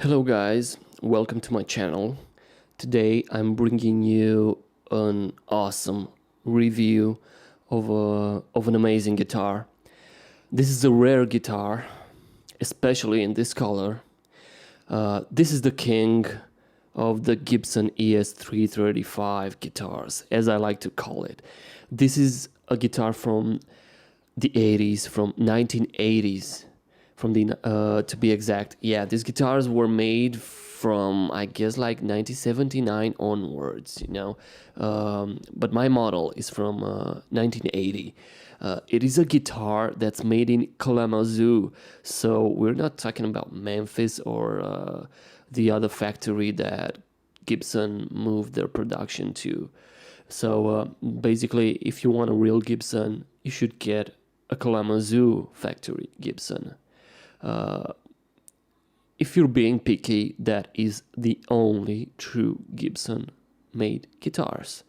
Hello guys, welcome to my channel. Today I'm bringing you an awesome review of an amazing guitar. This is a rare guitar, especially in this color. This is the king of the Gibson ES-335 guitars, as I like to call it. This is a guitar from the 80s, from 1980s. From the to be exact, yeah, these guitars were made from, I guess, like 1979 onwards, but my model is from 1980. It is a guitar that's made in Kalamazoo, so we're not talking about Memphis or the other factory that Gibson moved their production to. So basically, if you want a real Gibson, you should get a Kalamazoo factory Gibson. If you're being picky, that is the only true Gibson made guitars.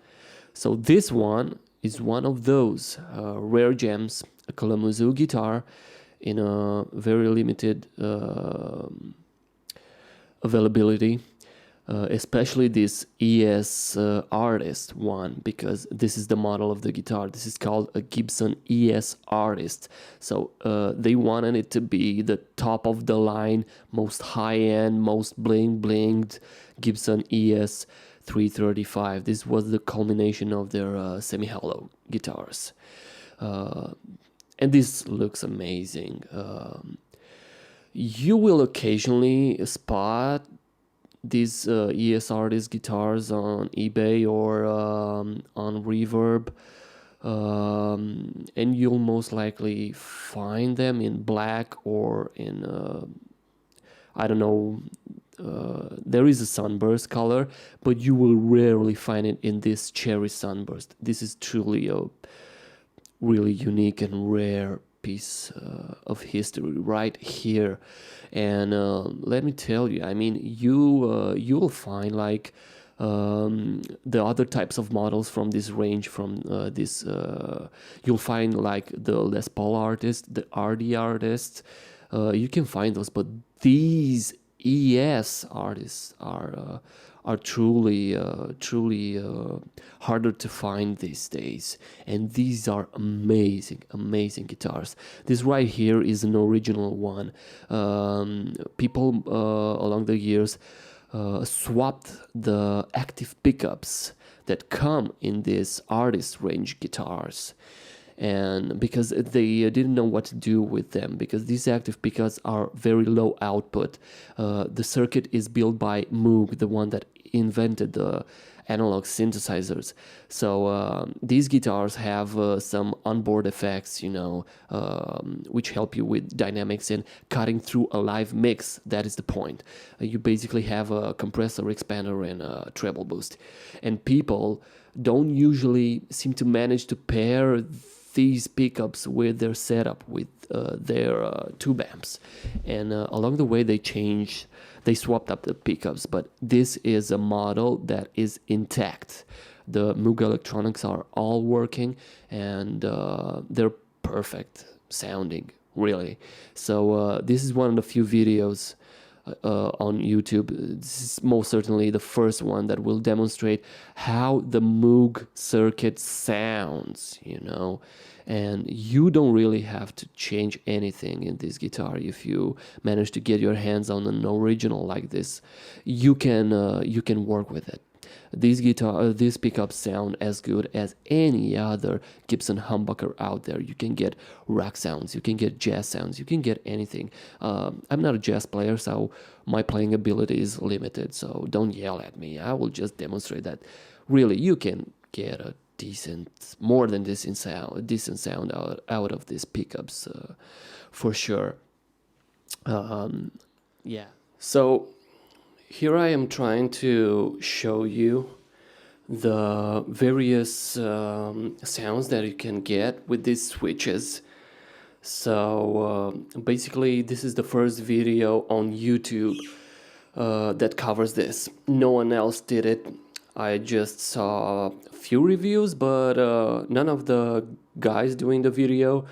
So this one is one of those rare gems, a Kalamazoo guitar in a very limited availability. Especially this ES Artist one, because this is the model of the guitar. This is called a Gibson ES Artist. So they wanted it to be the top of the line, most high-end, most bling-blinged Gibson ES-335. This was the culmination of their semi-hollow guitars. And this looks amazing. You will occasionally spot these ES Artist guitars on eBay or on Reverb, and you'll most likely find them in black or in I don't know, there is a sunburst color, but you will rarely find it in this cherry sunburst. This is truly a really unique and rare piece of history right here. And let me tell you, I mean, you'll find like the other types of models from this range, from you'll find like the Les Paul Artist, the RD Artist. You can find those, but these ES Artists are truly harder to find these days, and these are amazing guitars. This right here is an original one. People along the years swapped the active pickups that come in this Artist range guitars, and because they didn't know what to do with them, because these active pickups are very low output. The circuit is built by Moog, the one that invented the analog synthesizers. So these guitars have some onboard effects, which help you with dynamics and cutting through a live mix. That is the point. You basically have a compressor, expander, and a treble boost, and people don't usually seem to manage to pair these pickups with their setup, with their tube amps, and along the way they swapped up the pickups, but this is a model that is intact. The Moog electronics are all working, and they're perfect sounding, really. So this is one of the few videos on YouTube. This is most certainly the first one that will demonstrate how the Moog circuit sounds, and you don't really have to change anything in this guitar. If you manage to get your hands on an original like this, you can work with it. These pickups sound as good as any other Gibson humbucker out there. You can get rock sounds, you can get jazz sounds, you can get anything. I'm not a jazz player, so my playing ability is limited, so don't yell at me. I will just demonstrate that really you can get a more than decent sound out of these pickups, for sure. Yeah. So here I am trying to show you the various sounds that you can get with these switches. So basically this is the first video on YouTube that covers this. No one else did it. I just saw a few reviews, but none of the guys doing the video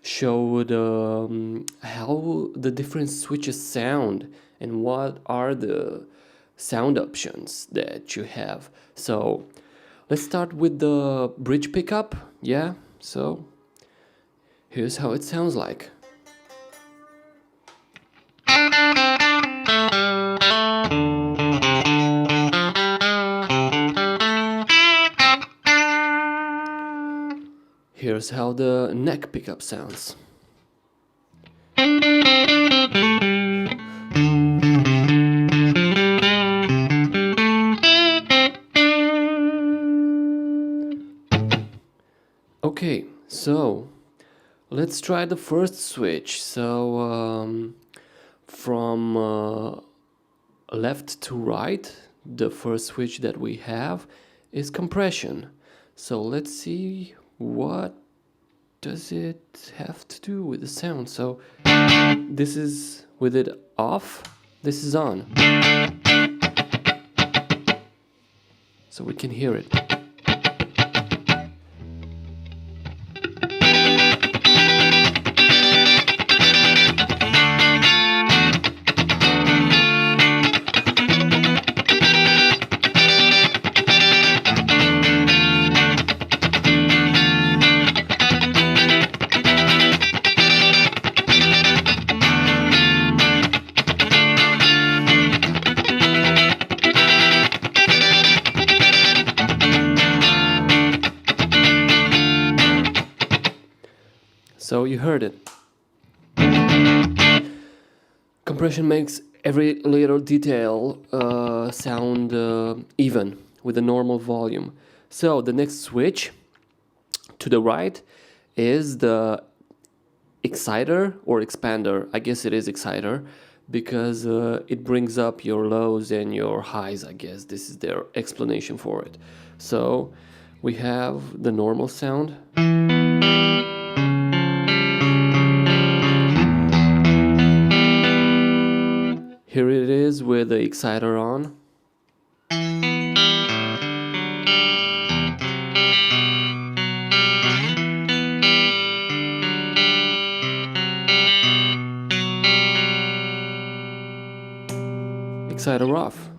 showed how the different switches sound and what are the sound options that you have. So let's start with the bridge pickup. Yeah, so here's how it sounds like. Here's how the neck pickup sounds. Okay, so let's try the first switch. So from left to right, the first switch that we have is compression. So let's see what does it have to do with the sound. So this is with it off, this is on. So we can hear it. So you heard it. Compression makes every little detail sound even with a normal volume. So the next switch to the right is the exciter or expander. I guess it is exciter because it brings up your lows and your highs. I guess this is their explanation for it. So we have the normal sound. Here it is with the exciter on. Exciter off.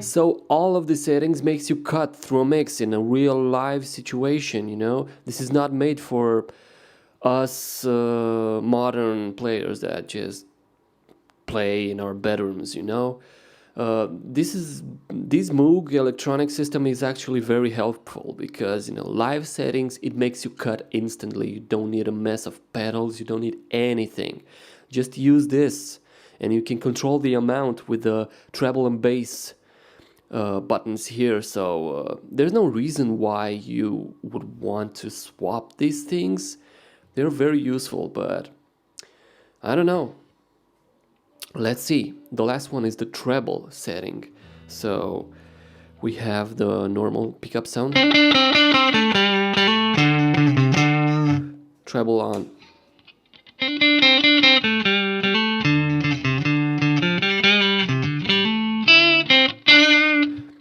So all of the settings makes you cut through a mix in a real live situation, you know. This is not made for us modern players that just play in our bedrooms, you know. This Moog electronic system is actually very helpful because, you know, live settings, it makes you cut instantly. You don't need a mess of pedals, you don't need anything. Just use this and you can control the amount with the treble and bass buttons here. So there's no reason why you would want to swap these things. They're very useful, but I don't know. Let's see. The last one is the treble setting. So we have the normal pickup sound. Treble on.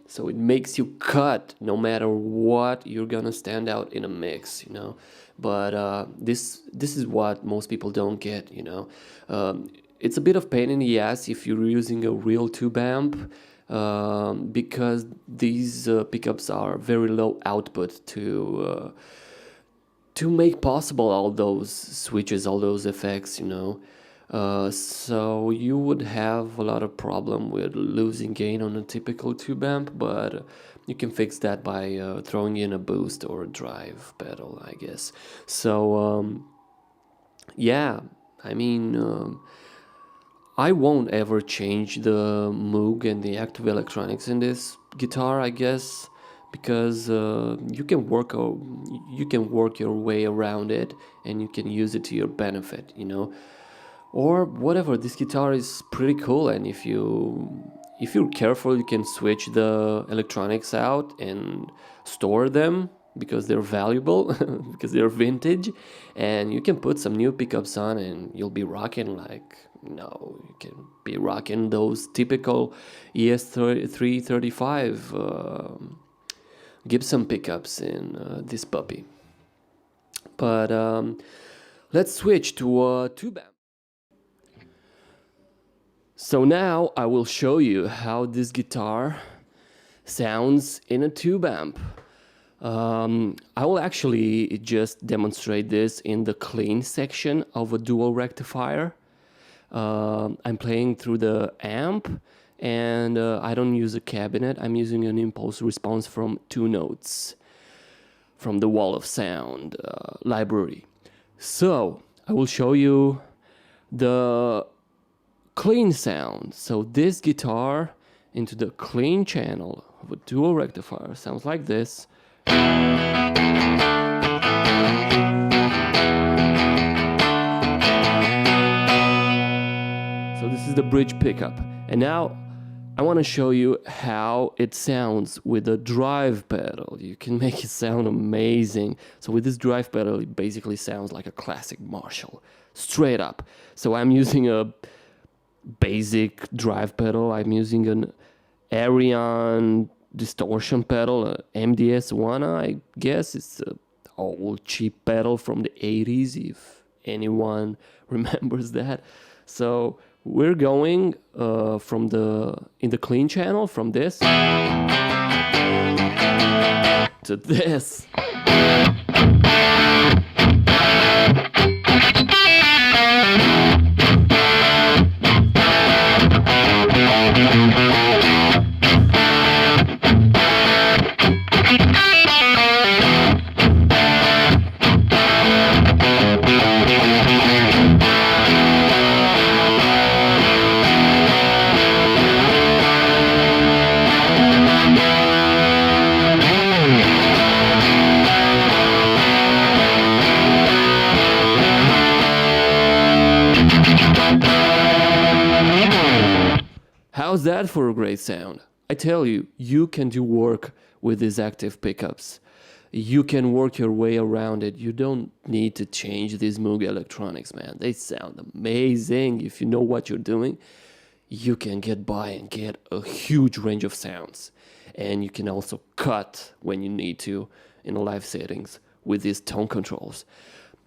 So it makes you cut no matter what, you're gonna stand out in a mix, you know. But this is what most people don't get, you know. It's a bit of pain in the ass if you're using a real tube amp because these pickups are very low output to make possible all those switches, all those effects, you know. So you would have a lot of problem with losing gain on a typical tube amp, but you can fix that by throwing in a boost or a drive pedal, I guess. So yeah, I mean, I won't ever change the Moog and the active electronics in this guitar, I guess, because you can work your way around it and you can use it to your benefit, you know. Or whatever, this guitar is pretty cool, and if you're careful, you can switch the electronics out and store them because they're valuable, because they're vintage, and you can put some new pickups on and you'll be rocking like, no, you can be rocking those typical ES-335 Gibson pickups in this puppy. But let's switch to a tube amp. So now I will show you how this guitar sounds in a tube amp. I will actually just demonstrate this in the clean section of a dual rectifier. I'm playing through the amp, and I don't use a cabinet. I'm using an impulse response from 2 notes from the Wall of Sound library. So I will show you the clean sound. So this guitar into the clean channel of a dual rectifier sounds like this. So this is the bridge pickup. And now I want to show you how it sounds with a drive pedal. You can make it sound amazing. So with this drive pedal, it basically sounds like a classic Marshall, straight up. So I'm using a basic drive pedal. I'm using an Arion distortion pedal, MDS-1, I guess. It's an old cheap pedal from the 80s, if anyone remembers that. So we're going in the clean channel from this to this. How's that for a great sound? I tell you, you can do work with these active pickups. You can work your way around it. You don't need to change these Moog electronics, man. They sound amazing. If you know what you're doing, you can get by and get a huge range of sounds. And you can also cut when you need to in the live settings with these tone controls.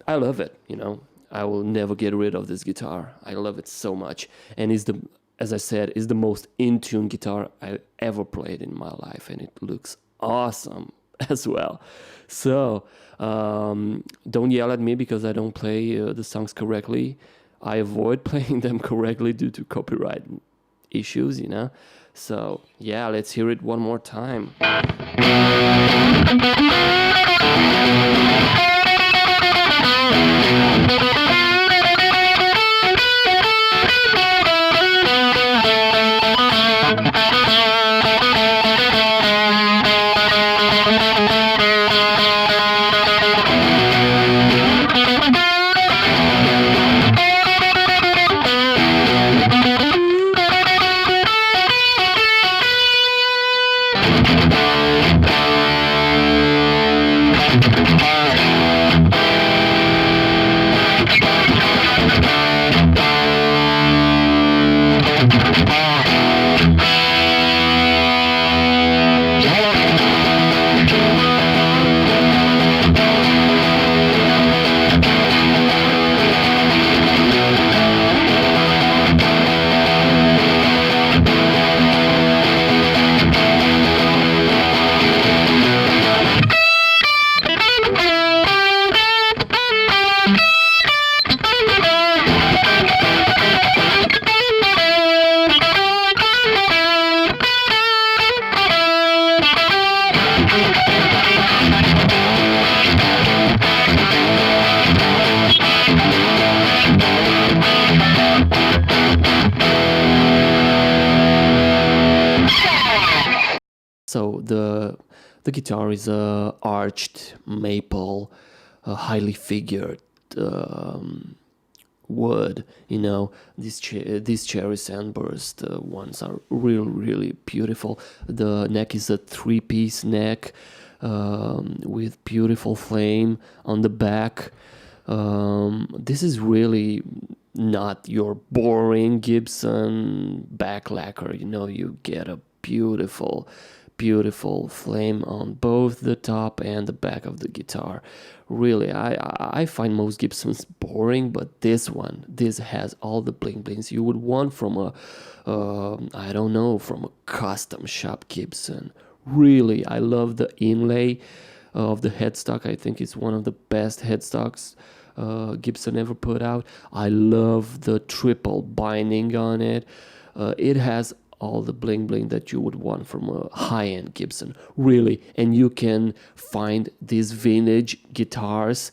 I love it, you know. I will never get rid of this guitar. I love it so much. And as I said, it's the most in-tune guitar I ever played in my life, and it looks awesome as well. So don't yell at me because I don't play the songs correctly. I avoid playing them correctly due to copyright issues, you know. So yeah, let's hear it one more time. So the guitar is a arched maple, highly figured wood. You know, these cherry sandburst ones are really beautiful. The neck is a 3-piece neck with beautiful flame on the back. This is really not your boring Gibson back lacquer. You know, you get a beautiful beautiful flame on both the top and the back of the guitar. Really, I find most Gibsons boring, but this has all the bling blings you would want from a, I don't know, from a custom shop Gibson. Really, I love the inlay of the headstock. I think it's one of the best headstocks Gibson ever put out. I love the triple binding on it. It has all the bling bling that you would want from a high-end Gibson, really. And you can find these vintage guitars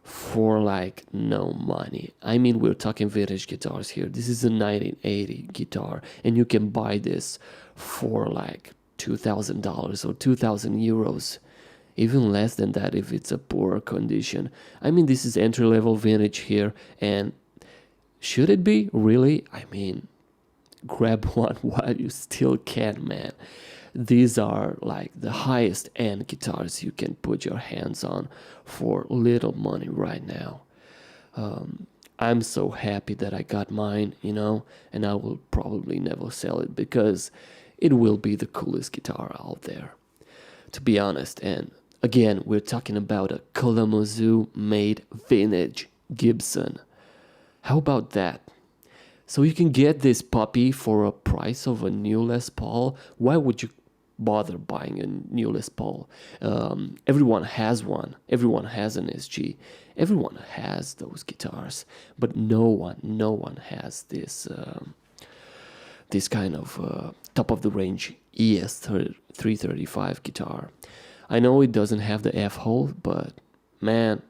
for like no money. I mean, we're talking vintage guitars here. This is a 1980 guitar, and you can buy this for like $2,000 or 2,000 euros. Even less than that if it's a poor condition. I mean, this is entry-level vintage here, and should it be? Really? I mean, grab one while you still can, man. These are like the highest end guitars you can put your hands on for little money right now. I'm so happy that I got mine, you know, and I will probably never sell it because it will be the coolest guitar out there, to be honest. And again, we're talking about a Kalamazoo made vintage Gibson. How about that? So you can get this puppy for a price of a new Les Paul. Why would you bother buying a new Les Paul? Everyone has one. Everyone has an SG. Everyone has those guitars, but no one has this this kind of top of the range ES-335 guitar. I know it doesn't have the F-hole, but man,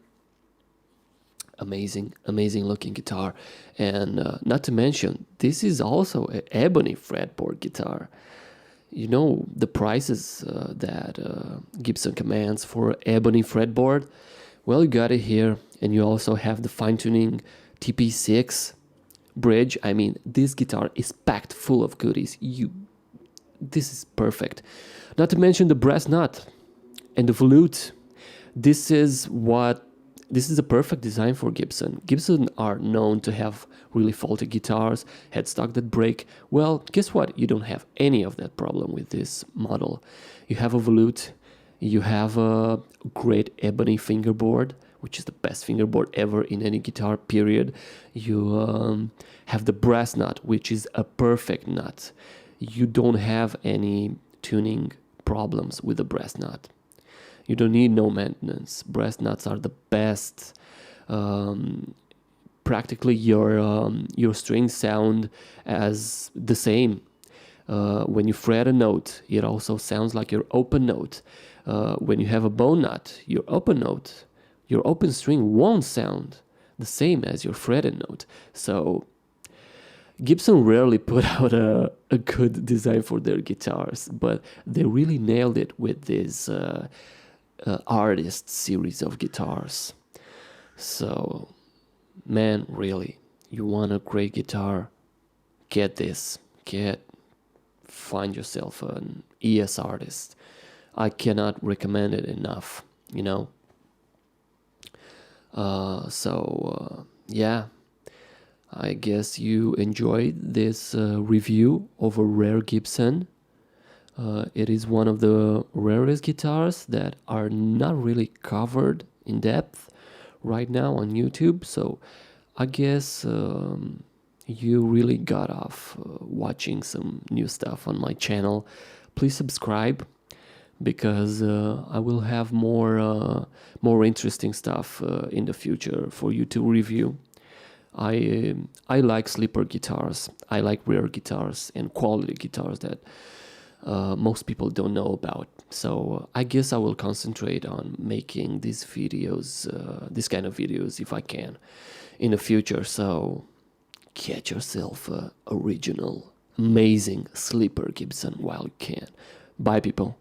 amazing looking guitar. And not to mention, this is also an Ebony Fretboard guitar. You know the prices that Gibson commands for Ebony Fretboard? Well, you got it here, and you also have the fine-tuning TP6 bridge. I mean, this guitar is packed full of goodies. This is perfect. Not to mention the brass nut and the volute. This is a perfect design for Gibson. Gibson are known to have really faulty guitars, headstock that break. Well, guess what? You don't have any of that problem with this model. You have a volute, you have a great ebony fingerboard, which is the best fingerboard ever in any guitar, period. You have the brass nut, which is a perfect nut. You don't have any tuning problems with the brass nut. You don't need no maintenance. Brass nuts are the best. Practically your strings sound as the same. When you fret a note, it also sounds like your open note. When you have a bone nut, your open note, your open string won't sound the same as your fretted note. So Gibson rarely put out a good design for their guitars, but they really nailed it with this Artist series of guitars. So, man, really, you want a great guitar? Get this. Find yourself an ES Artist. I cannot recommend it enough, you know. Yeah, I guess you enjoyed this review of a rare Gibson. It is one of the rarest guitars that are not really covered in depth right now on YouTube. So I guess you really got off watching some new stuff on my channel. Please subscribe, because I will have more interesting stuff in the future for you to review. I like sleeper guitars. I like rare guitars and quality guitars that most people don't know about. So I guess I will concentrate on making these videos, this kind of videos, if I can, in the future. So get yourself a original, amazing sleeper Gibson while you can. Bye, people.